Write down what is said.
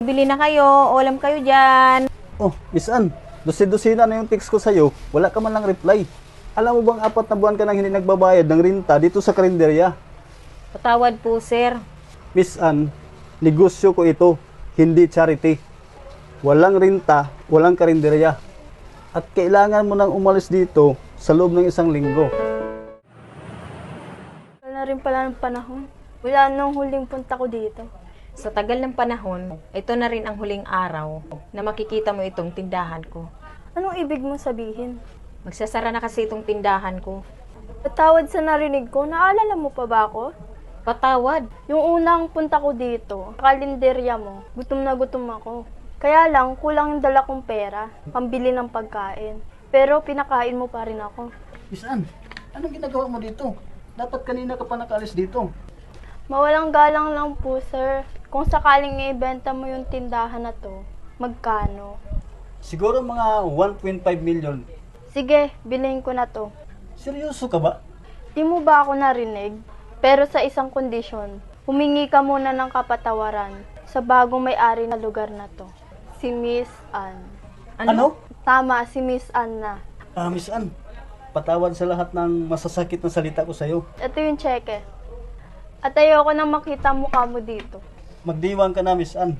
Bili na kayo, ulam kayo dyan. Oh, Miss Ann, dosi-dosina na yung text ko sa'yo. Wala ka man lang reply. Alam mo bang 4 na buwan ka nang hindi nagbabayad ng renta dito sa karinderya? Patawad po, sir. Miss Ann, negosyo ko ito, hindi charity. Walang renta, walang karinderya. At kailangan mo nang umalis dito sa loob ng 1 linggo. Wala rin pala ng panahon. Wala nung huling punta ko dito. Sa tagal ng panahon, ito na rin ang huling araw na makikita mo itong tindahan ko. Anong ibig mong sabihin? Magsasara na kasi itong tindahan ko. Patawad sa narinig ko, naalala mo pa ba ako? Patawad. Yung unang punta ko dito, kalenderya mo, gutom na gutom ako. Kaya lang, kulang yung dala kong pera, pambili ng pagkain. Pero pinakain mo pa rin ako. Miss Ann, anong ginagawa mo dito? Dapat kanina ka pa nakaalis dito. Mawalang galang lang po, sir. Kung sakaling i-ibenta mo yung tindahan na to, magkano? Siguro mga 1.5 million. Sige, bilhin ko na to. Seryoso ka ba? Di mo ba ako narinig? Pero sa isang kondisyon, humingi ka muna ng kapatawaran sa bagong may-ari na lugar na to. Si Miss Ann. Ano? Tama, si Miss Ann na. Miss Ann, patawad sa lahat ng masasakit na salita ko sa'yo. Ito yung cheque. At ayoko nang makita mukha mo dito. Magdiwang ka na, Miss Ann.